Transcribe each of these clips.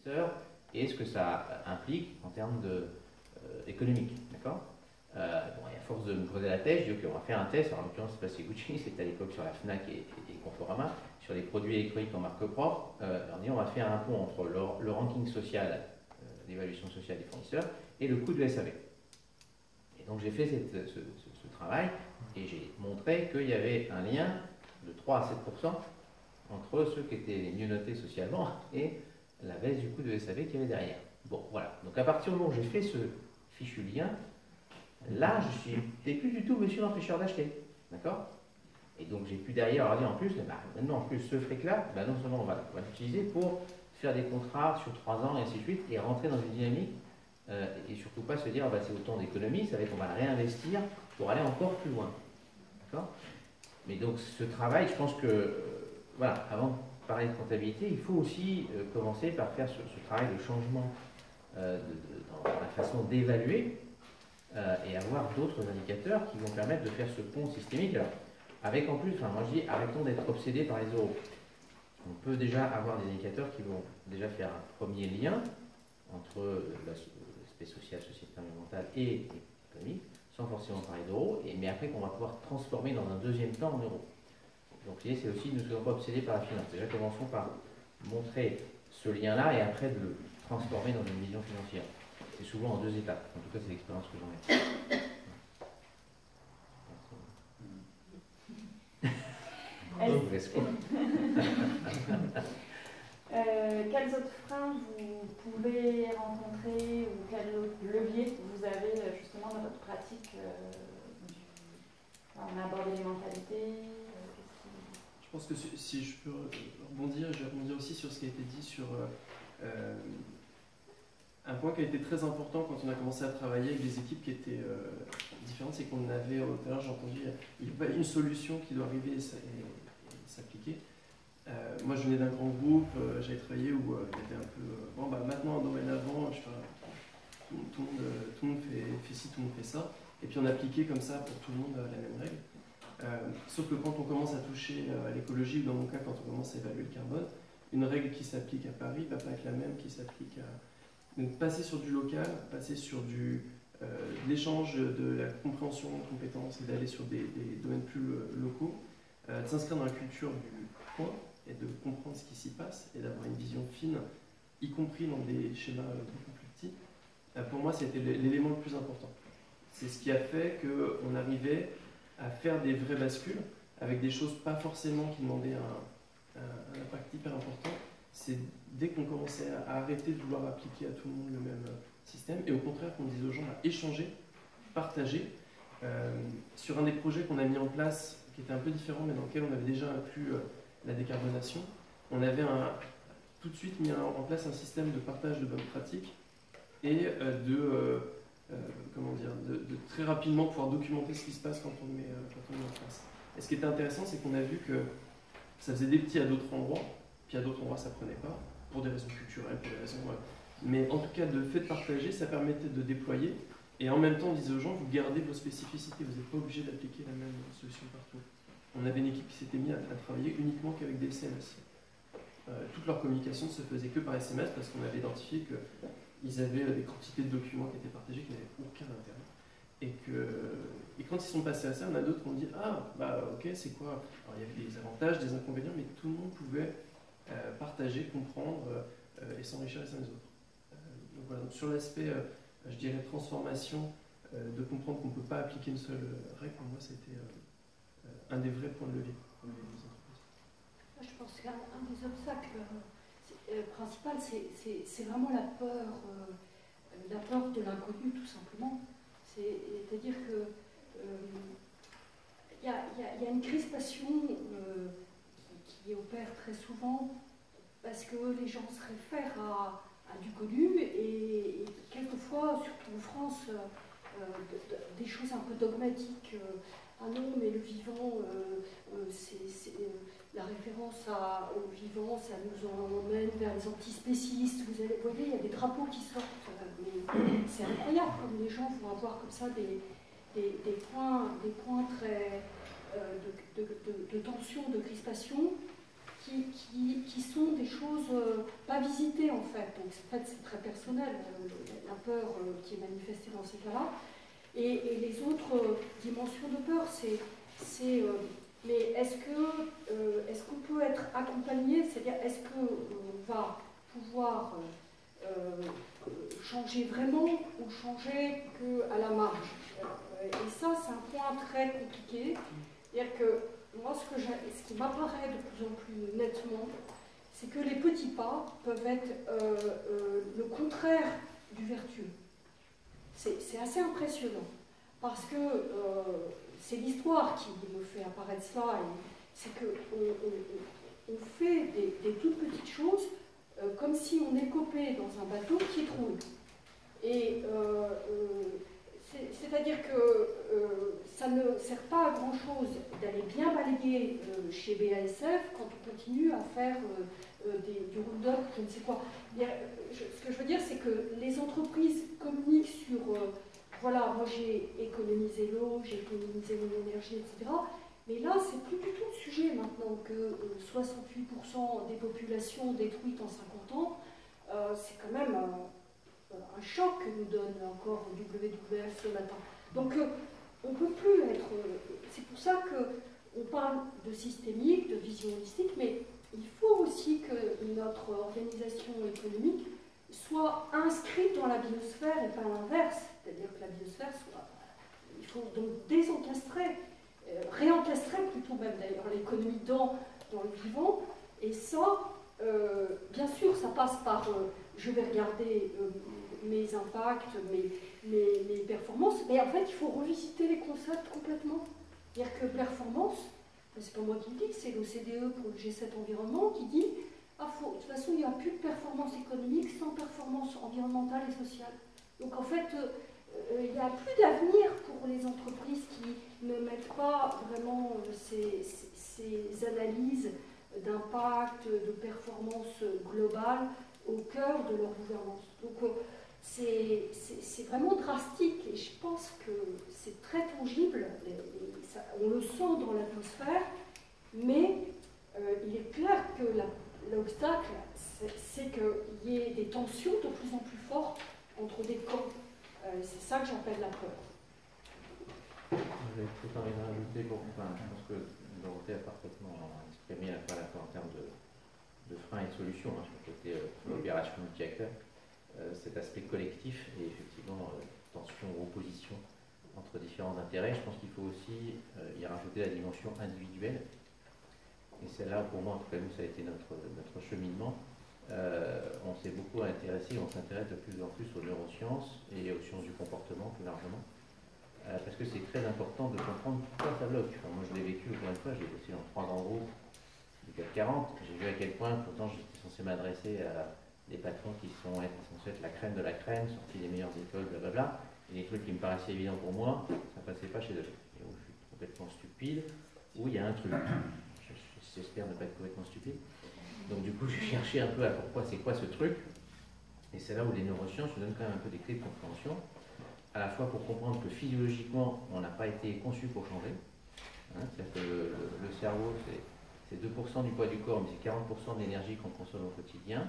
fournisseurs et ce que ça implique en termes économiques. D'accord. Bon, et à force de me creuser la tête, je dis ok, on va faire un test. Alors, en l'occurrence, c'est pas chez Gucci, c'était à l'époque sur la Fnac et Conforama, sur les produits électroniques en marque propre. On dit on va faire un pont entre le ranking social, l'évaluation sociale des fournisseurs, et le coût de SAV. Et donc j'ai fait ce travail et j'ai montré qu'il y avait un lien de 3 à 7% entre ceux qui étaient les mieux notés socialement et la baisse du coût de SAV qu'il y avait derrière. Bon, voilà. Donc à partir du moment où j'ai fait ce fichu lien, là, je n'étais plus du tout monsieur l'empêcheur d'acheter. D'accord. Et donc j'ai pu derrière leur dire en plus, bah, maintenant en plus ce fric-là, bah, non seulement on va l'utiliser pour faire des contrats sur 3 ans et ainsi de suite, et rentrer dans une dynamique, et surtout pas se dire, bah, c'est autant d'économies, ça va être qu'on va la réinvestir pour aller encore plus loin. D'accord. Mais donc ce travail, je pense que, voilà, avant de parler de comptabilité, il faut aussi commencer par faire ce travail de changement dans la façon d'évaluer et avoir d'autres indicateurs qui vont permettre de faire ce pont systémique. Alors, avec en plus, enfin, moi je dis, arrêtons d'être obsédés par les euros. On peut déjà avoir des indicateurs qui vont déjà faire un premier lien entre l'aspect social, sociétal, environnemental et économique, sans forcément parler d'euros, mais après qu'on va pouvoir transformer dans un deuxième temps en euros. Donc l'idée c'est aussi, ne soyons pas obsédés par la finance. Déjà commençons par montrer ce lien-là et après de le transformer dans une vision financière. C'est souvent en 2 étapes. En tout cas, c'est l'expérience que j'en ai. Quels autres freins vous pouvez rencontrer ou quels autres leviers vous avez justement dans votre pratique on a abordé les mentalités. Je pense que si je peux rebondir, je vais rebondir aussi sur ce qui a été dit sur un point qui a été très important quand on a commencé à travailler avec des équipes qui étaient différentes, c'est qu'on avait, tout à l'heure j'ai entendu, il n'y a pas une solution qui doit arriver et s'appliquer. Moi je venais d'un grand groupe, j'avais travaillé où il y avait un peu, bon bah maintenant dorénavant, tout le monde fait ci, tout le monde fait ça, et puis on appliquait comme ça pour tout le monde la même règle. Sauf que quand on commence à toucher à l'écologie, ou dans mon cas quand on commence à évaluer le carbone, une règle qui s'applique à Paris ne va pas être la même qui s'applique à... Donc passer sur du local, passer sur de l'échange, de la compréhension de compétences et d'aller sur des domaines plus locaux, de s'inscrire dans la culture du point et de comprendre ce qui s'y passe et d'avoir une vision fine, y compris dans des schémas beaucoup plus petits, pour moi c'était l'élément le plus important. C'est ce qui a fait qu'on arrivait à faire des vraies bascules avec des choses pas forcément qui demandaient un impact hyper important. C'est dès qu'on commençait à arrêter de vouloir appliquer à tout le monde le même système, et au contraire qu'on disait aux gens, échanger, partager. Sur un des projets qu'on a mis en place, qui était un peu différent, mais dans lequel on avait déjà inclus la décarbonation, on avait tout de suite mis en place un système de partage de bonnes pratiques et de très rapidement pouvoir documenter ce qui se passe quand on le met en place. Et ce qui était intéressant, c'est qu'on a vu que ça faisait des petits à d'autres endroits, puis à d'autres endroits ça prenait pas, pour des raisons culturelles, pour des raisons... Mais en tout cas, le fait de partager, ça permettait de déployer, et en même temps, on disait aux gens, vous gardez vos spécificités, vous n'êtes pas obligé d'appliquer la même solution partout. On avait une équipe qui s'était mise à travailler uniquement qu'avec des SMS. Toute leur communication ne se faisait que par SMS, parce qu'on avait identifié qu'ils avaient des quantités de documents qui étaient partagés qui n'avaient aucun intérêt. Et quand ils sont passés à ça, on a d'autres qui ont dit « Ah, bah ok, c'est quoi ?» Alors il y avait des avantages, des inconvénients, mais tout le monde pouvait partager, comprendre et s'enrichir les uns les autres. Donc voilà, donc sur l'aspect, je dirais, transformation, de comprendre qu'on ne peut pas appliquer une seule règle, pour moi, c'était un des vrais points de levier. Je pense qu'un des obstacles principaux, c'est vraiment la peur de l'inconnu, tout simplement. C'est-à-dire que y a une crispation qui opère très souvent parce que les gens se réfèrent à du connu et quelquefois, surtout en France, des choses un peu dogmatiques. Ah non, mais le vivant, la référence au vivant, ça nous emmène vers les antispécistes. Vous voyez, il y a des drapeaux qui sortent. C'est incroyable comme les gens vont avoir comme ça des points très de tension, de crispation, qui sont des choses pas visitées en fait. Donc en fait c'est très personnel, la peur qui est manifestée dans ces cas-là. Et les autres dimensions de peur, mais est-ce qu'on peut être accompagné, c'est-à-dire est-ce qu'on va pouvoir changer vraiment ou changer qu'à la marge? Et ça c'est un point très compliqué. C'est-à-dire que moi, ce qui m'apparaît de plus en plus nettement, c'est que les petits pas peuvent être le contraire du vertueux. C'est assez impressionnant, parce que c'est l'histoire qui me fait apparaître cela, c'est qu'on fait des toutes petites choses comme si on écopait dans un bateau qui roule. Et c'est-à-dire que ça ne sert pas à grand-chose d'aller bien balayer chez BASF quand on continue à faire du round-up, je ne sais quoi. Ce que je veux dire, c'est que les entreprises communiquent sur voilà, moi j'ai économisé l'eau, j'ai économisé mon énergie, etc. Mais là, c'est plus du tout le sujet maintenant que 68% des populations détruites en 50 ans, c'est quand même un choc que nous donne encore WWF ce matin. Donc on ne peut plus être... c'est pour ça qu'on parle de systémique, de vision holistique, mais il faut aussi que notre organisation économique soit inscrite dans la biosphère et pas l'inverse. C'est-à-dire que la biosphère soit... Il faut donc désencastrer, réencastrer plutôt même d'ailleurs l'économie dans le vivant. Et ça, bien sûr, ça passe par... je vais regarder mes impacts, mes performances, mais en fait, il faut revisiter les concepts complètement. C'est-à-dire que performance, c'est pas moi qui le dis, c'est l'OCDE pour le G7 environnement qui dit de toute façon, il n'y a plus de performance économique sans performance environnementale et sociale. Donc en fait, il n'y a plus d'avenir pour les entreprises qui ne mettent pas vraiment ces analyses d'impact, de performance globale au cœur de leur gouvernance. Donc c'est vraiment drastique et je pense que c'est très tangible, on le sent dans l'atmosphère, mais il est clair que l'obstacle, c'est qu'il y ait des tensions de plus en plus fortes entre des camps. C'est ça que j'appelle la peur. J'ai tout envie de rajouter, je pense que Dorothée a parfaitement exprimé à la fois en termes de freins et de solutions, sur le côté opération multi-acteurs, cet aspect collectif et effectivement tension ou opposition entre différents intérêts. Je pense qu'il faut aussi y rajouter la dimension individuelle. Et c'est là, pour moi, en tout cas, nous, ça a été notre cheminement. On s'est beaucoup intéressé, on s'intéresse de plus en plus aux neurosciences et aux sciences du comportement plus largement. Parce que c'est très important de comprendre pourquoi ça bloque. Enfin, moi, je l'ai vécu, encore une fois, j'ai bossé dans 3 grands groupes du CAC 40. J'ai vu à quel point, pourtant, j'étais censé m'adresser à des patrons qui sont censés être la crème de la crème, sortis des meilleures écoles, blablabla. Et des trucs qui me paraissaient évidents pour moi, ça ne passait pas chez eux. Et où je suis complètement stupide, où il y a un truc. J'espère ne pas être complètement stupide. Donc du coup, j'ai cherché un peu à pourquoi, c'est quoi ce truc. Et c'est là où les neurosciences nous donnent quand même un peu des clés de compréhension, à la fois pour comprendre que physiologiquement, on n'a pas été conçu pour changer. C'est-à-dire que le cerveau, c'est 2% du poids du corps, mais c'est 40% de l'énergie qu'on consomme au quotidien.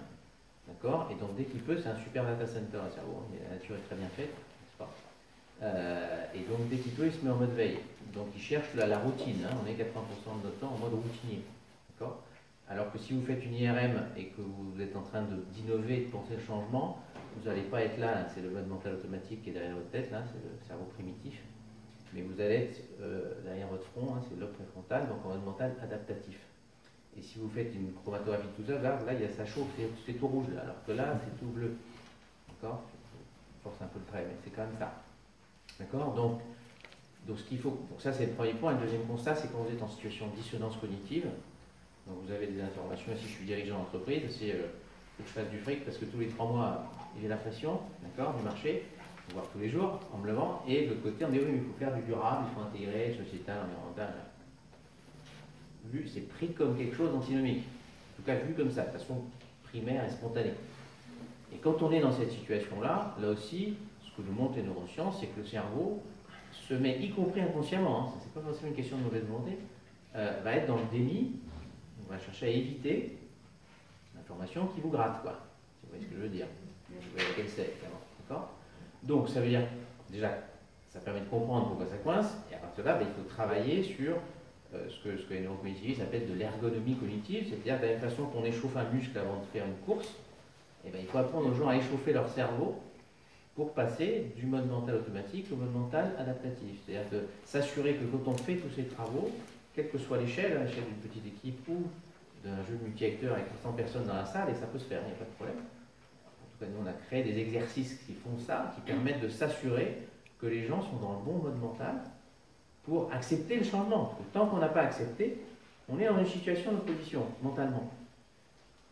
D'accord? Et donc dès qu'il peut, c'est un super data center, le cerveau. La nature est très bien faite, n'est-ce pas? Et donc dès qu'il peut, il se met en mode veille. Donc il cherche la routine. On est 80% de notre temps en mode routinier. D'accord? Alors que si vous faites une IRM et que vous êtes en train d'innover, de penser le changement, vous n'allez pas être là, c'est le mode mental automatique qui est derrière votre tête, là, c'est le cerveau primitif. Mais vous allez être derrière votre front, c'est le lobe préfrontal, donc en mode mental adaptatif. Et si vous faites une chromatographie de tout ça, là il y a ça chauffe, c'est tout rouge, là, alors que là, c'est tout bleu. D'accord? Je force un peu le trait, mais c'est quand même ça. D'accord? Donc ce qu'il faut, donc ça c'est le premier point. Le deuxième constat, c'est quand vous êtes en situation de dissonance cognitive, donc vous avez des informations, si je suis dirigeant d'entreprise, c'est faut que je fasse du fric parce que tous les 3 mois, j'ai la pression, d'accord, du marché, voire tous les jours, en me levant, et de l'autre côté, on dit oui, mais il faut faire du durable, il faut intégrer, sociétal, environnemental. Vu, c'est pris comme quelque chose d'antinomique. En tout cas, vu comme ça, de façon primaire et spontanée. Et quand on est dans cette situation-là, là aussi, ce que nous montrent les neurosciences, c'est que le cerveau se met, y compris inconsciemment, c'est pas forcément une question de mauvaise volonté, va être dans le déni on va chercher à éviter l'information qui vous gratte, quoi. Si vous voyez ce que je veux dire. Vous voyez laquelle c'est, évidemment. D'accord? Donc, ça veut dire, déjà, ça permet de comprendre pourquoi ça coince, et à partir de là, il faut travailler sur ce que les neurocognitivistes appellent de l'ergonomie cognitive, c'est-à-dire de la même façon qu'on échauffe un muscle avant de faire une course, et il faut apprendre aux gens à échauffer leur cerveau pour passer du mode mental automatique au mode mental adaptatif. C'est-à-dire de s'assurer que quand on fait tous ces travaux, quelle que soit l'échelle, à l'échelle d'une petite équipe ou d'un jeu multi-acteurs avec 100 personnes dans la salle, et ça peut se faire, il n'y a pas de problème. En tout cas, nous, on a créé des exercices qui font ça, qui permettent de s'assurer que les gens sont dans le bon mode mental pour accepter le changement. Parce que tant qu'on n'a pas accepté, on est dans une situation d'opposition, mentalement.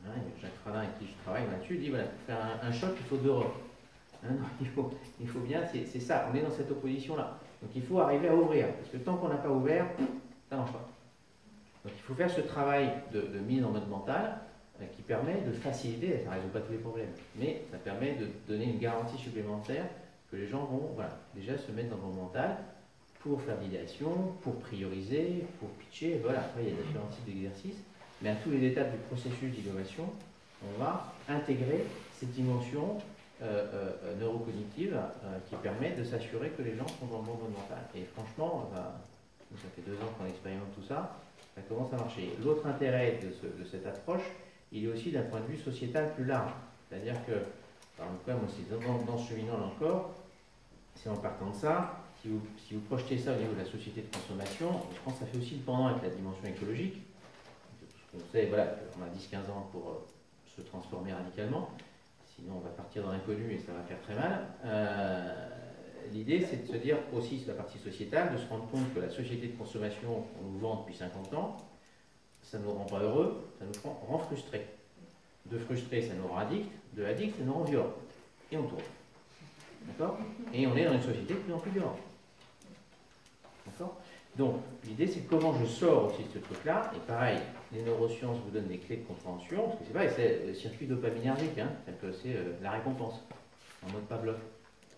Hein, Jacques Fradin, avec qui je travaille là-dessus, dit voilà, pour faire un choc, il faut 2 robes. Hein, il faut bien, c'est ça, on est dans cette opposition-là. Donc il faut arriver à ouvrir, parce que tant qu'on n'a pas ouvert, ça ne marche pas. Donc il faut faire ce travail de mise en mode mental qui permet de faciliter, ça ne résout pas tous les problèmes, mais ça permet de donner une garantie supplémentaire que les gens vont déjà se mettre dans le mental pour faire de l'idéation, pour prioriser, pour pitcher. Voilà, après il y a différents types d'exercices, mais à tous les étapes du processus d'innovation, on va intégrer cette dimension neurocognitive qui permet de s'assurer que les gens sont dans le bon mode mental. Et franchement, ça fait 2 ans qu'on expérimente tout ça, ça commence à marcher. L'autre intérêt de cette approche, il est aussi d'un point de vue sociétal plus large. C'est-à-dire que, par exemple, moi, c'est dans ce cheminement encore, c'est en partant de ça, si vous projetez ça au niveau de la société de consommation, je pense que ça fait aussi le pendant avec la dimension écologique. On sait, voilà, on a 10-15 ans pour se transformer radicalement, sinon on va partir dans l'inconnu et ça va faire très mal. L'idée, c'est de se dire aussi, sur la partie sociétale, de se rendre compte que la société de consommation qu'on nous vend depuis 50 ans, ça ne nous rend pas heureux, ça nous rend frustrés. De frustrés, ça nous rend addicts, de addicts, ça nous rend violents. Et on tourne. D'accord? Et on est dans une société de plus en plus violente. D'accord? Donc, l'idée, c'est comment je sors aussi de ce truc-là. Et pareil, les neurosciences vous donnent des clés de compréhension, parce que c'est vrai, c'est le circuit dopaminergique, hein, c'est la récompense, en mode Pavlov.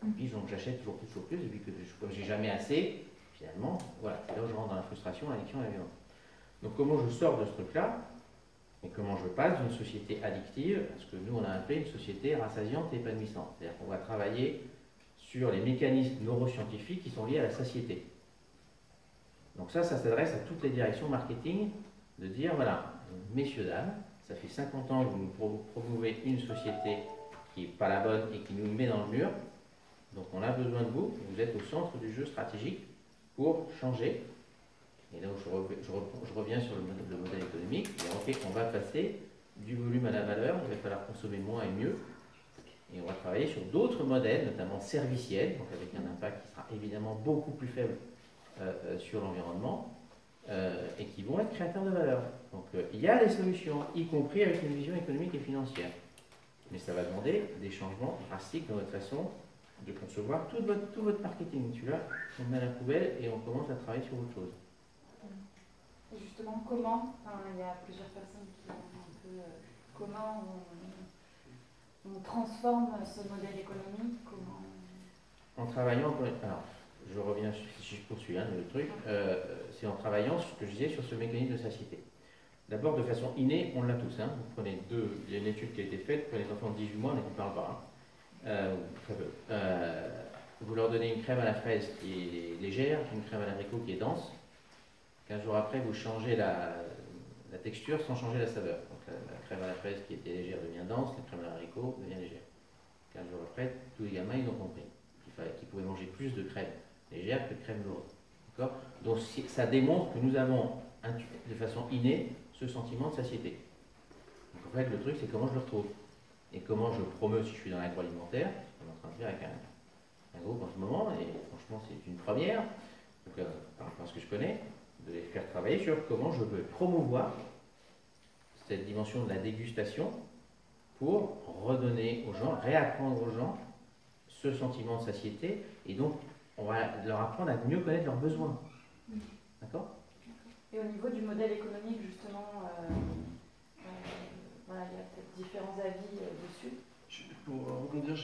Et puis, donc, j'achète toujours plus, et puis que je n'ai jamais assez, finalement, voilà, c'est là où je rentre dans la frustration, l'addiction et la violence. Donc, comment je sors de ce truc-là, et comment je passe d'une société addictive à ce que nous, on a appelé une société rassasiante et épanouissante. C'est-à-dire qu'on va travailler sur les mécanismes neuroscientifiques qui sont liés à la satiété. Donc ça s'adresse à toutes les directions marketing, de dire, voilà, messieurs, dames, ça fait 50 ans que vous nous promouvez une société qui n'est pas la bonne et qui nous met dans le mur, donc on a besoin de vous, vous êtes au centre du jeu stratégique pour changer. Et là où je reviens sur le modèle économique, ok, on va passer du volume à la valeur, il va falloir consommer moins et mieux, et on va travailler sur d'autres modèles, notamment serviciels, donc avec un impact qui sera évidemment beaucoup plus faible sur l'environnement, et qui vont être créateurs de valeur. Donc il y a des solutions, y compris avec une vision économique et financière. Mais ça va demander des changements drastiques dans votre façon de concevoir tout votre marketing. Celui-là, on met à la poubelle et on commence à travailler sur autre chose. Et justement, comment, il y a plusieurs personnes qui ont un peu, comment on transforme ce modèle économique, comment... En travaillant, alors, je reviens, si je poursuis le truc, c'est en travaillant, ce que je disais, sur ce mécanisme de satiété. D'abord, de façon innée, on l'a tous. Hein. Vous prenez il y a une étude qui a été faite pour les enfants de 18 mois, mais qui ne parlent pas. Très peu. Vous leur donnez une crème à la fraise qui est légère, une crème à l'abricot qui est dense. 15 jours après, vous changez la texture sans changer la saveur. Donc la crème à la fraise qui était légère devient dense, la crème à l'abricot devient légère. 15 jours après, tous les gamins, ils ont compris qu'ils pouvaient manger plus de crème légère que de crème lourde. D'accord? Donc ça démontre que nous avons de façon innée ce sentiment de satiété. Donc en fait, le truc, c'est comment je le retrouve. Et comment je promeux, si je suis dans l'agroalimentaire, on est en train de faire avec un groupe en ce moment, et franchement, c'est une première, donc, par rapport à ce que je connais, de les faire travailler sur comment je veux promouvoir cette dimension de la dégustation pour redonner aux gens, réapprendre aux gens ce sentiment de satiété, et donc on va leur apprendre à mieux connaître leurs besoins. D'accord? Et au niveau du modèle économique, justement, voilà, il y a peut-être différents avis dessus. Pour rebondir,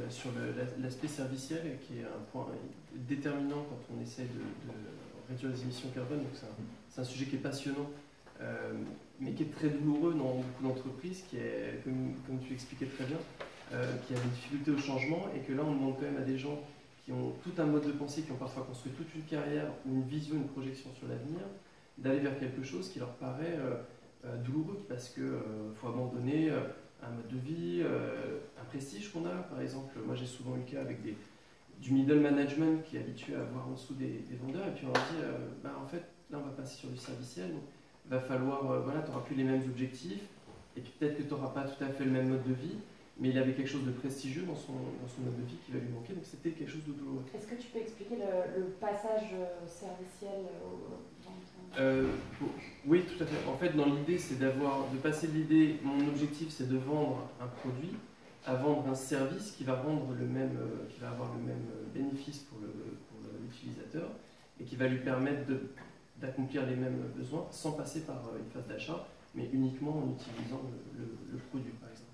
sur l'aspect serviciel, qui est un point déterminant quand on essaie de réduire les émissions carbone. Donc c'est un sujet qui est passionnant mais qui est très douloureux dans beaucoup d'entreprises, qui est, comme tu l'expliquais très bien, qui a des difficultés au changement, et que là on demande quand même à des gens qui ont tout un mode de pensée, qui ont parfois construit toute une carrière, ou une vision, une projection sur l'avenir, d'aller vers quelque chose qui leur paraît douloureux, parce qu'il faut abandonner un mode de vie, un prestige qu'on a. Par exemple, moi j'ai souvent eu le cas avec du middle management qui est habitué à voir en dessous des vendeurs, et puis on leur dit en fait là on va passer sur du serviciel, donc il va falloir, voilà, tu n'auras plus les mêmes objectifs, et puis peut-être que tu n'auras pas tout à fait le même mode de vie, mais il avait quelque chose de prestigieux dans son mode de vie qui va lui manquer, donc c'était quelque chose de douloureux. Est-ce que tu peux expliquer le passage serviciel Oui, tout à fait. En fait, dans l'idée, c'est de passer de l'idée, mon objectif c'est de vendre un produit, à vendre un service qui va avoir le même bénéfice pour l'utilisateur et qui va lui permettre d'accomplir les mêmes besoins sans passer par une phase d'achat, mais uniquement en utilisant le produit, par exemple.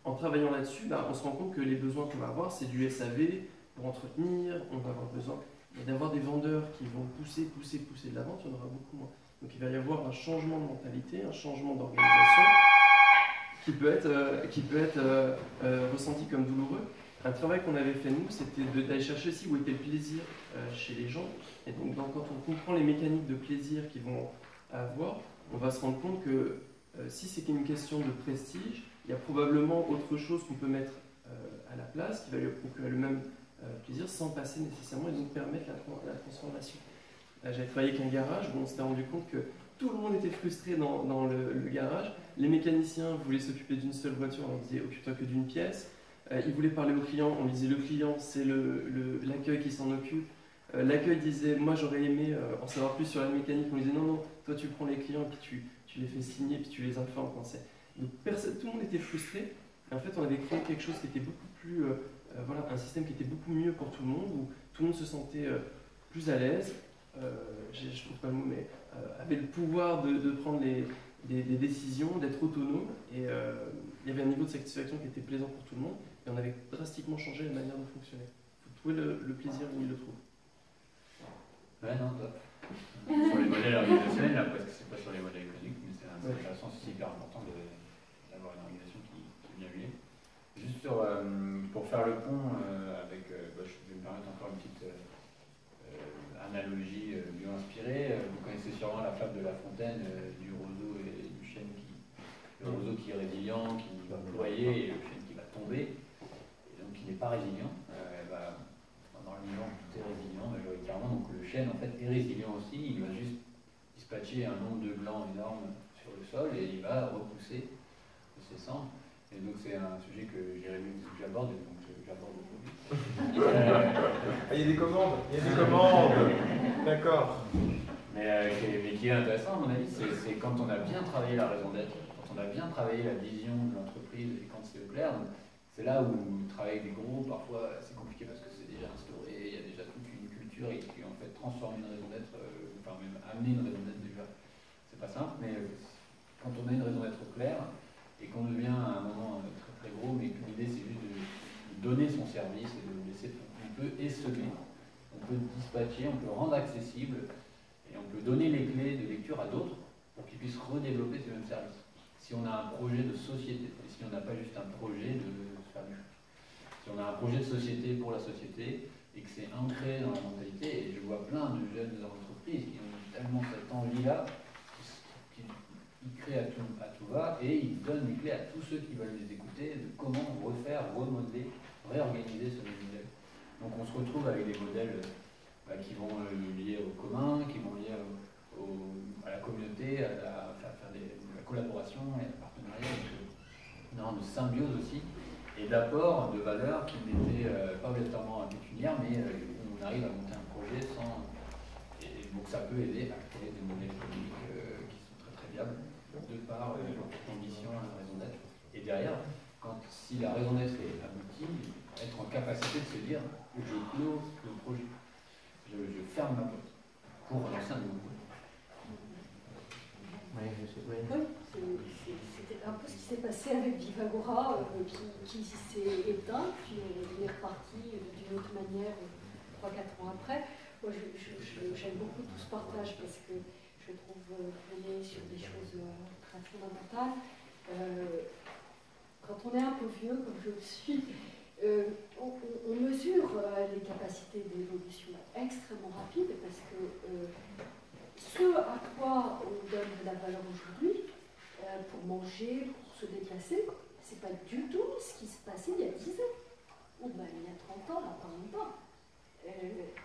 En travaillant là-dessus, on se rend compte que les besoins qu'on va avoir, c'est du SAV pour entretenir, on va avoir besoin d'avoir des vendeurs qui vont pousser de la vente, il y en aura beaucoup moins. Donc il va y avoir un changement de mentalité, un changement d'organisation qui peut être ressenti comme douloureux. Un travail qu'on avait fait nous, c'était d'aller chercher aussi où était le plaisir chez les gens. Et donc quand on comprend les mécaniques de plaisir qu'ils vont avoir, on va se rendre compte que si c'est qu'une question de prestige, il y a probablement autre chose qu'on peut mettre à la place qui va lui procurer le même plaisir sans passer nécessairement et donc permettre la transformation. J'avais travaillé avec un garage où on s'était rendu compte que tout le monde était frustré dans le garage. Les mécaniciens voulaient s'occuper d'une seule voiture, on leur disait occupe-toi que d'une pièce. Ils voulaient parler au client, on lui disait le client c'est l'accueil qui s'en occupe. L'accueil disait moi j'aurais aimé en savoir plus sur la mécanique, on lui disait non, toi tu prends les clients et puis tu les fais signer puis tu les informes quand c'est. Donc tout le monde était frustré. Et en fait on avait créé quelque chose qui était beaucoup plus voilà, un système qui était beaucoup mieux pour tout le monde, où tout le monde se sentait plus à l'aise, je trouve pas le mot, mais avait le pouvoir de prendre des décisions, d'être autonome, et il y avait un niveau de satisfaction qui était plaisant pour tout le monde, et on avait drastiquement changé la manière de fonctionner. Il faut trouver le plaisir où il le trouve. Ouais, non, top. Sur les modèles organisationnels, là, parce que c'est pas sur les modèles économiques, mais c'est intéressant, c'est hyper important d'avoir une organisation qui est bien huilée. Juste pour faire le pont avec, je vais me permettre encore une petite analogie bio-inspirée. Vous connaissez sûrement la fable de La Fontaine du roseau et du chêne le roseau qui est résilient, qui va ployer, et le chêne qui va tomber, et donc qui n'est pas résilient. Dans le vivant, tout est résilient majoritairement, donc le chêne en fait est résilient aussi, il va juste dispatcher un nombre de glands énorme sur le sol et il va repousser de ses cendres. Et donc c'est un sujet que Jérémy j'aborde, et donc j'aborde aujourd'hui. Il y a des commandes, d'accord. Mais qui est intéressant à mon avis, c'est quand on a bien travaillé la raison d'être, quand on a bien travaillé la vision de l'entreprise et quand c'est clair. C'est là où travailler avec des gros, parfois c'est compliqué parce que c'est déjà instauré, il y a déjà toute une culture et qui en fait transforme une raison d'être, enfin même amener une raison d'être déjà, c'est pas simple, mais quand on a une raison d'être claire, et qu'on devient à un moment très très gros, mais que l'idée c'est juste de donner son service et de le laisser, on peut essaimer, on peut dispatcher, on peut rendre accessible et on peut donner les clés de lecture à d'autres pour qu'ils puissent redévelopper ces mêmes services. Si on a un projet de société, et si on n'a pas juste un projet de se faire du fric. Si on a un projet de société pour la société et que c'est ancré dans la mentalité, et je vois plein de jeunes entreprises qui ont tellement cette envie-là, ils créent à tout va et ils donnent les clés à tous ceux qui veulent les écouter de comment refaire, remodeler, réorganiser ce modèle. Donc on se retrouve avec des modèles qui vont lier au commun, qui vont lier à la communauté, à faire de la collaboration et du partenariat, de symbiose aussi, et d'apport de valeurs qui n'étaient pas obligatoirement pécuniaires, mais où on arrive à monter un projet sans. Et donc ça peut aider à créer des modèles économiques qui sont très très viables, de par l'ambition, la raison d'être. Et derrière, si la raison d'être est aboutie, être en capacité de se dire je clôt le projet, je ferme ma porte pour lancer un nouveau projet. C'était un peu ce qui s'est passé avec Vivagora, qui s'est éteint, puis on est reparti d'une autre manière 3-4 ans après. Moi, j'aime beaucoup tout ce partage parce que je trouve, qu'on est sur des choses très fondamentales. Quand on est un peu vieux, comme je le suis, on mesure les capacités d'évolution extrêmement rapides parce que ce à quoi on donne de la valeur aujourd'hui, pour manger, pour se déplacer, c'est pas du tout ce qui se passait il y a 10 ans, ou même il y a 30 ans, là, par même pas.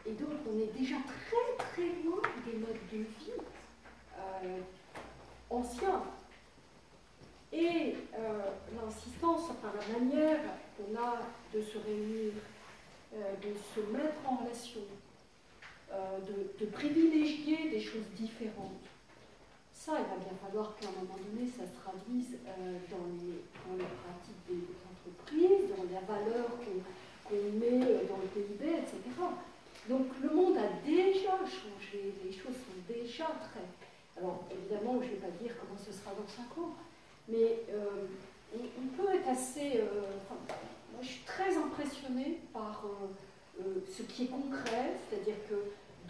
Et donc on est déjà très très loin des modes de vie anciens. Et l'insistance, enfin la manière qu'on a de se réunir, de se mettre en relation, de privilégier des choses différentes, ça, il va bien falloir qu'à un moment donné, ça se traduise dans les pratiques des entreprises, dans la valeur qu'on met dans le PIB, etc. Donc le monde a déjà changé, les choses sont déjà très... Alors évidemment, je ne vais pas dire comment ce sera dans 5 ans, mais on peut être assez... moi, je suis très impressionnée par ce qui est concret, c'est-à-dire que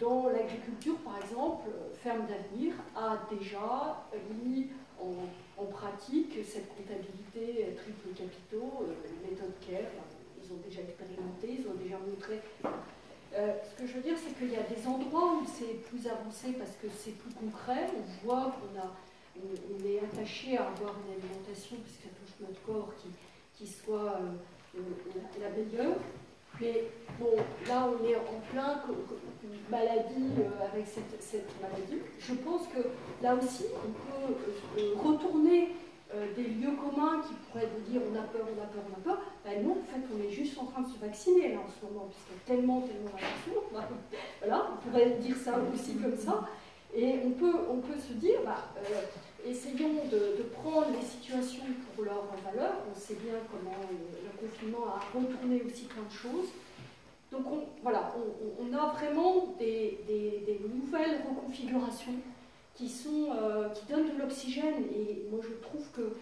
dans l'agriculture, par exemple, Ferme d'Avenir a déjà mis en pratique cette comptabilité triple capitaux, méthode CARE. Ils ont déjà expérimenté, ils ont déjà montré. Ce que je veux dire, c'est qu'il y a des endroits où c'est plus avancé parce que c'est plus concret. On voit qu'on est attaché à avoir une alimentation, parce que ça touche notre corps, qui soit la meilleure. Mais bon, là, on est en plein maladie avec cette maladie. Je pense que là aussi, on peut retourner des lieux communs qui pourraient vous dire on a peur, on a peur, on a peur. Ben non, en fait, on est juste en train de se vacciner là en ce moment, puisqu'il y a tellement d'attention. Voilà, on pourrait dire ça aussi comme ça. Et on peut se dire, essayons de prendre les situations pour leur valeur. On sait bien comment le confinement a retourné aussi plein de choses. Donc on a vraiment des nouvelles reconfigurations qui donnent de l'oxygène. Et moi je trouve que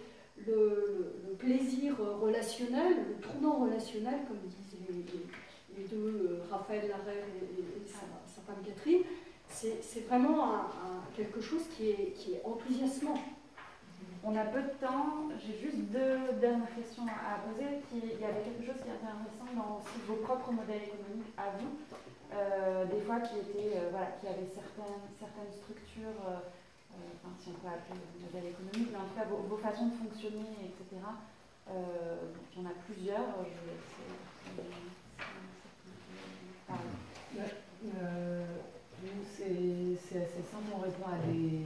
le plaisir relationnel, le tournant relationnel, comme disent les deux, Raphaël Larère et sa femme Catherine, c'est vraiment quelque chose qui est enthousiasmant. On a peu de temps, j'ai juste 2 dernières questions à poser. Il y avait quelque chose qui était intéressant dans aussi vos propres modèles économiques à vous, des fois qui avaient certaines structures, si on peut appeler modèle économique, mais en tout cas vos façons de fonctionner, etc. Il y en a plusieurs. Je vais Nous, c'est assez simple, on répond à des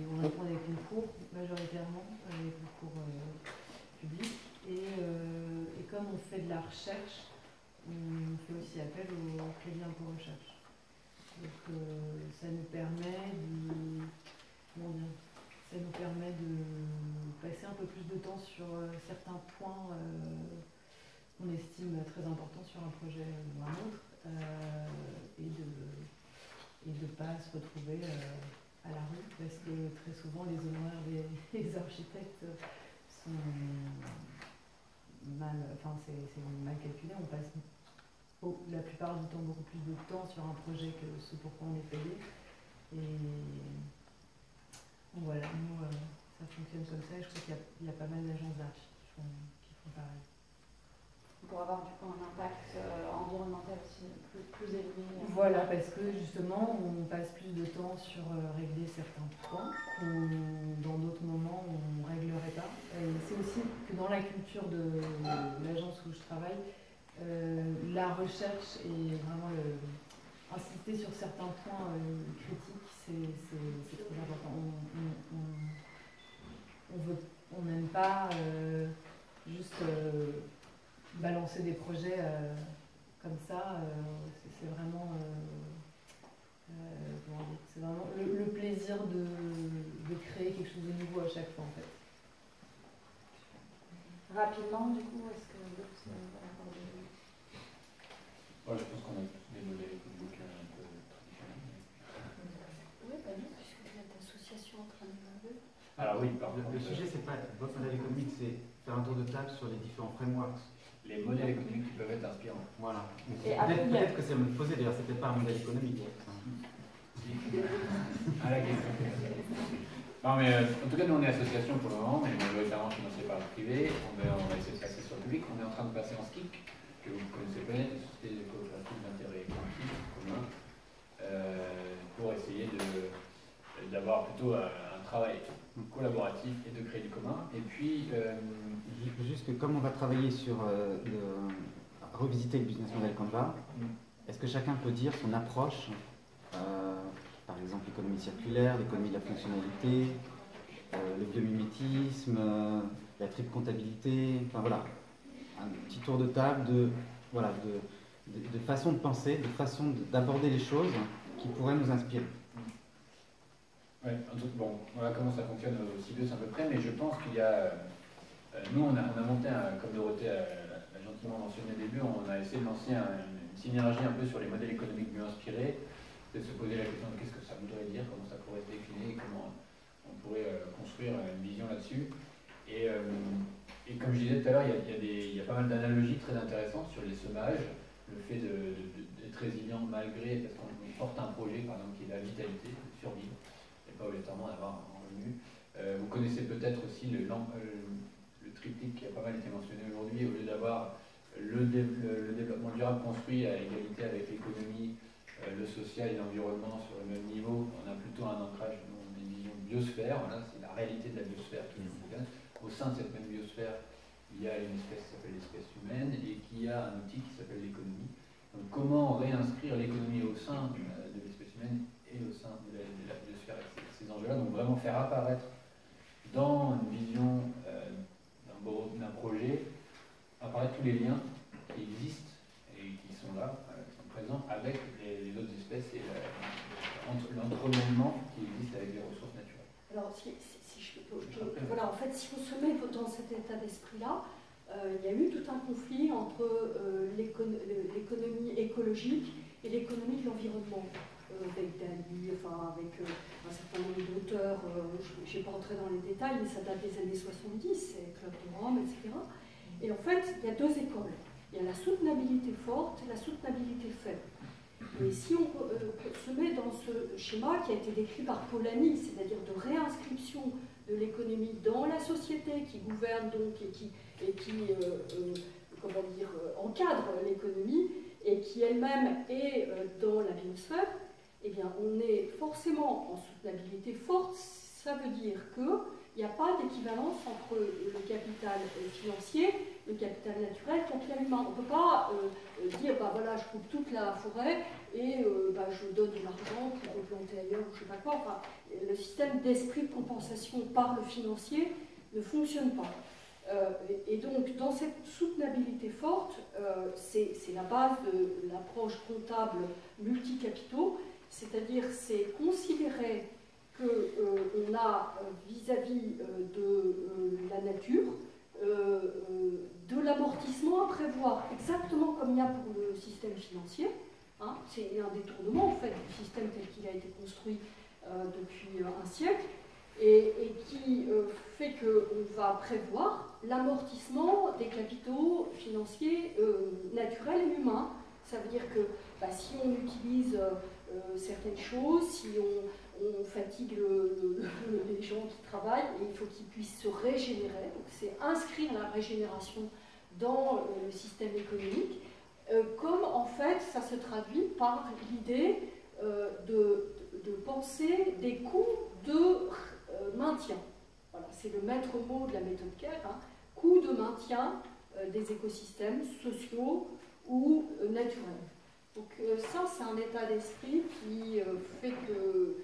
concours, majoritairement, des concours publics. Et comme on fait de la recherche, on fait aussi appel au crédit impôt recherche. Donc ça nous permet de passer un peu plus de temps sur certains points qu'on estime très importants sur un projet ou un autre, et de ne pas se retrouver à la rue, parce que très souvent les honoraires des architectes sont c'est mal calculé. On passe la plupart du temps beaucoup plus de temps sur un projet que ce pour quoi on est payé. Et voilà, nous, ça fonctionne comme ça, et je crois qu'il y a pas mal d'agences d'archi qui font pareil. Pour avoir du coup un impact environnemental aussi plus élevé. Voilà, parce que justement, on passe plus de temps sur régler certains points qu'on, dans d'autres moments, on ne réglerait pas. Et c'est aussi que dans la culture de l'agence où je travaille, la recherche et vraiment insister sur certains points critiques, c'est très important. On n'aime pas juste balancer des projets comme ça. C'est vraiment le plaisir de créer quelque chose de nouveau à chaque fois, en fait. Rapidement, du coup, est-ce que vous abordez? Je pense qu'on a des modèles économiques un peu traditionnels. Oui, non, puisque vous êtes association en train de... Alors oui, par contre, Le sujet, c'est pas votre modèle économique, c'est faire un tour de table sur les différents frameworks. les modèles économiques qui peuvent être inspirants. Voilà. Et Peut-être que c'est me poser, d'ailleurs, c'est peut-être pas un modèle économique. spécifique à la question. Non, mais en tout cas, nous, on est association pour le moment, mais majoritairement financée par le privé. On va essayer de passer sur le public. On est en train de passer en SKIC, que vous connaissez peut-être, les sociétés coopératives d'intérêt commun, pour essayer d'avoir plutôt un travail collaboratif et de créer du commun. Et puis... Juste que comme on va travailler sur revisiter le business model Canva, est-ce que chacun peut dire son approche, par exemple l'économie circulaire, l'économie de la fonctionnalité, le biomimétisme, la triple comptabilité, enfin voilà, un petit tour de table de façon de penser, de façon d'aborder les choses qui pourraient nous inspirer. Oui, bon, voilà comment ça fonctionne au CIBEUS à peu près, mais je pense qu'il y a... nous, on a monté, comme Dorothée l'a gentiment mentionné au début, on a essayé de lancer une synergie un peu sur les modèles économiques mieux inspirés, de se poser la question de qu'est-ce que ça voudrait dire, comment ça pourrait se décliner, comment on pourrait construire une vision là-dessus. Et comme je disais tout à l'heure, il y a pas mal d'analogies très intéressantes sur les semages, le fait d'être résilient malgré, parce qu'on porte un projet, par exemple, qui est la vitalité, de survivre, et pas obligatoirement d'avoir un revenu. Vous connaissez peut-être aussi le triptyque qui a pas mal été mentionné aujourd'hui, au lieu d'avoir le développement durable construit à égalité avec l'économie, le social et l'environnement sur le même niveau, on a plutôt un ancrage, on a une vision biosphère, voilà, c'est la réalité de la biosphère qui nous concerne. Au sein de cette même biosphère, il y a une espèce qui s'appelle l'espèce humaine et qui a un outil qui s'appelle l'économie. Donc comment réinscrire l'économie au sein de l'espèce humaine et au sein de la biosphère avec ces enjeux-là, donc vraiment faire apparaître dans une vision d'un projet, apparaître tous les liens qui existent et qui sont là, qui sont présents avec les autres espèces et l'entremêlement qui existe avec les ressources naturelles. Alors, si je peux, voilà, en fait, si on se met dans cet état d'esprit-là, il y a eu tout un conflit entre l'économie écologique et l'économie de l'environnement. Avec Dali, avec un certain nombre d'auteurs, je n'ai pas entré dans les détails, mais ça date des années 70, c'est Club de Rome, etc. Et en fait, il y a deux écoles. Il y a la soutenabilité forte et la soutenabilité faible. Et si on se met dans ce schéma qui a été décrit par Polanyi, c'est-à-dire de réinscription de l'économie dans la société qui gouverne donc et qui encadre l'économie et qui elle-même est dans la biosphère, eh bien, on est forcément en soutenabilité forte. Ça veut dire qu'il n'y a pas d'équivalence entre le capital financier, le capital naturel, le capital humain. On ne peut pas dire, voilà, je coupe toute la forêt et je donne de l'argent pour replanter ailleurs ou je ne sais pas quoi. Enfin, le système d'esprit de compensation par le financier ne fonctionne pas. Et donc, dans cette soutenabilité forte, c'est la base de l'approche comptable multicapitaux, c'est-à-dire c'est considérer qu'on a vis-à-vis de la nature de l'amortissement à prévoir, exactement comme il y a pour le système financier. Hein, c'est un détournement en fait du système tel qu'il a été construit depuis un siècle. Et qui fait qu'on va prévoir l'amortissement des capitaux financiers naturels et humains. Ça veut dire que si on utilise certaines choses, si on fatigue les gens qui travaillent, il faut qu'ils puissent se régénérer. Donc c'est inscrire la régénération dans le système économique, comme en fait ça se traduit par l'idée de penser des coûts de maintien. Voilà, c'est le maître mot de la méthode Kerr, coût de maintien des écosystèmes sociaux ou naturels. Donc ça, c'est un état d'esprit qui fait que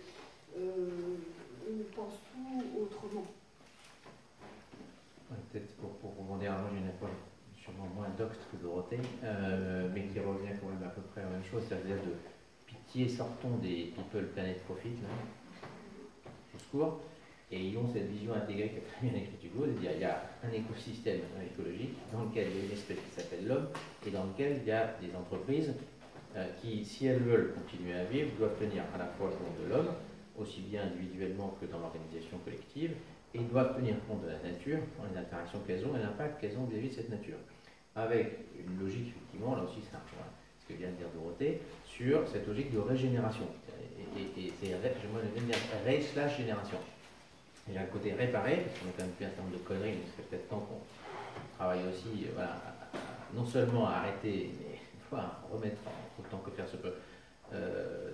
on pense tout autrement. Ouais, peut-être pour rebondir, moi j'ai une approche sûrement moins docte que Dorothée, mais qui revient quand même à peu près à la même chose, c'est-à-dire de pitié, sortons des people planet profit, là, au secours. Et ils ont cette vision intégrée qui est très bien écrite du coup, c'est-à-dire il y a un écosystème écologique dans lequel il y a une espèce qui s'appelle l'homme et dans lequel il y a des entreprises qui, si elles veulent continuer à vivre, doivent tenir à la fois compte de l'homme, aussi bien individuellement que dans l'organisation collective, et doivent tenir compte de la nature, dans les interactions qu'elles ont et l'impact qu'elles ont vis-à-vis de cette nature. Avec une logique, effectivement, là aussi ce que vient de dire Dorothée, sur cette logique de régénération. Et c'est, moi j'aime bien dire ré/génération. Il y a un côté réparé, parce qu'on a quand même fait un certain nombre de conneries, mais il serait peut-être temps qu'on travaille aussi, voilà, non seulement à arrêter, mais à remettre autant que faire se peut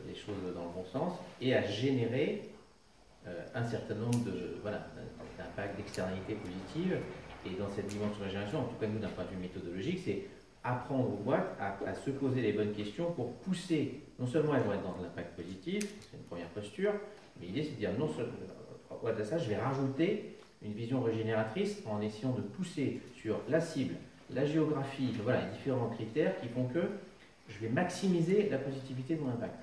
des choses dans le bon sens, et à générer un certain nombre d'impacts, d'externalités positives. Et dans cette dimension de la génération, en tout cas nous d'un point de vue méthodologique, c'est apprendre aux boîtes à se poser les bonnes questions pour pousser, non seulement elles vont être dans l'impact positif, c'est une première posture, mais l'idée c'est de dire non seulement à ça, je vais rajouter une vision régénératrice en essayant de pousser sur la cible, la géographie, voilà, les différents critères qui font que je vais maximiser la positivité de mon impact.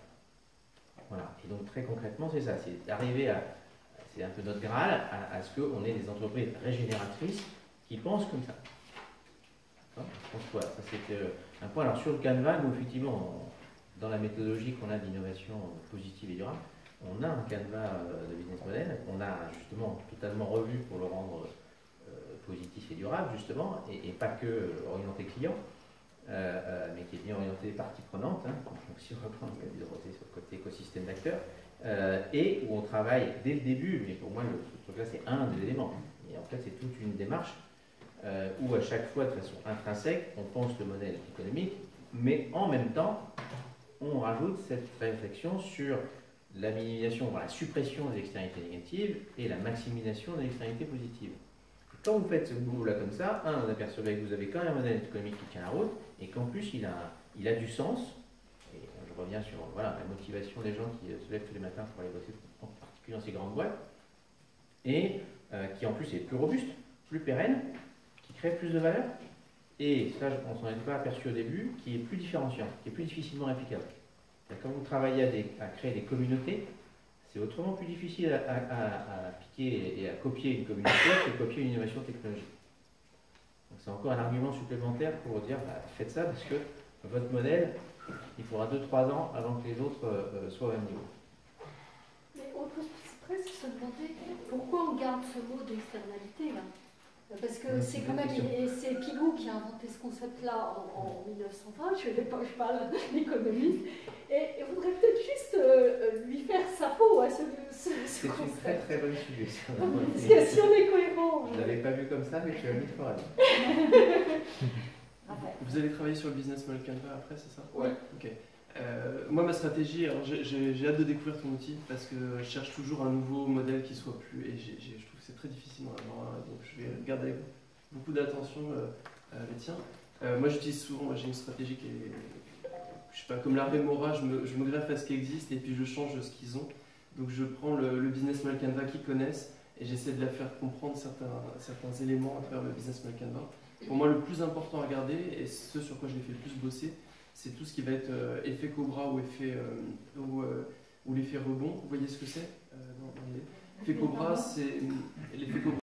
Voilà. Et donc très concrètement, c'est ça, c'est arriver à, c'est un peu notre Graal, à ce qu'on ait des entreprises régénératrices qui pensent comme ça. Je pense que voilà, ça c'était un point. Alors sur le Canva, nous effectivement, dans la méthodologie qu'on a d'innovation positive et durable, on a un Canva de business model, on a justement totalement revu pour le rendre positif et durable justement, et pas que orienté client, mais qui est bien orienté parties prenantes, hein, donc si on reprend le cas de Dorothée sur le côté écosystème d'acteurs, et où on travaille dès le début, mais pour moi ce truc-là c'est un des éléments, et en fait c'est toute une démarche où à chaque fois de façon intrinsèque on pense le modèle économique, mais en même temps on rajoute cette réflexion sur la minimisation, la suppression des externalités négatives et la maximisation des externalités positives. Et quand vous faites ce boulot-là comme ça, vous apercevez que vous avez quand même un modèle économique qui tient la route et qu'en plus il a du sens. Et je reviens sur la motivation des gens qui se lèvent tous les matins pour aller bosser, en particulier dans ces grandes boîtes, et qui en plus est plus robuste, plus pérenne, qui crée plus de valeur, et ça on s'en est pas aperçu au début, qui est plus différenciant, qui est plus difficilement réplicable. Quand vous travaillez à créer des communautés, c'est autrement plus difficile à piquer et à copier une communauté que de copier une innovation technologique. Donc c'est encore un argument supplémentaire pour dire faites ça parce que votre modèle, il faudra 2-3 ans avant que les autres soient au même niveau. Mais on peut presque se demander pourquoi on garde ce mot d'externalité là. Parce que c'est quand même, c'est Pigou qui a inventé ce concept-là en 1920, je parle d'économiste, et il faudrait peut-être juste lui faire sa peau à ce concept. C'est une très très bonne suggestion. Parce que si on est cohérent... Je ne l'avais pas vu comme ça, mais tu as mis fort à Vous allez travailler sur le business model Canva après, c'est ça? Ouais. Ok. Moi, ma stratégie, alors j'ai hâte de découvrir ton outil parce que je cherche toujours un nouveau modèle qui soit plus. Et je trouve que c'est très difficile d'en avoir un, donc je vais regarder avec beaucoup d'attention les tiens. Moi, j'utilise souvent, j'ai une stratégie qui est, je sais pas, comme la Remora, je me greffe à ce qui existe et puis je change ce qu'ils ont. Donc je prends le business model Canva qu'ils connaissent et j'essaie de la faire comprendre certains éléments à travers le business model Canva. Pour moi, le plus important à regarder et ce sur quoi je l'ai fait le plus bosser, c'est tout ce qui va être effet Cobra ou l'effet rebond. Vous voyez ce que c'est dans l'idée. L'effet Cobra, c'est l'effet Cobra.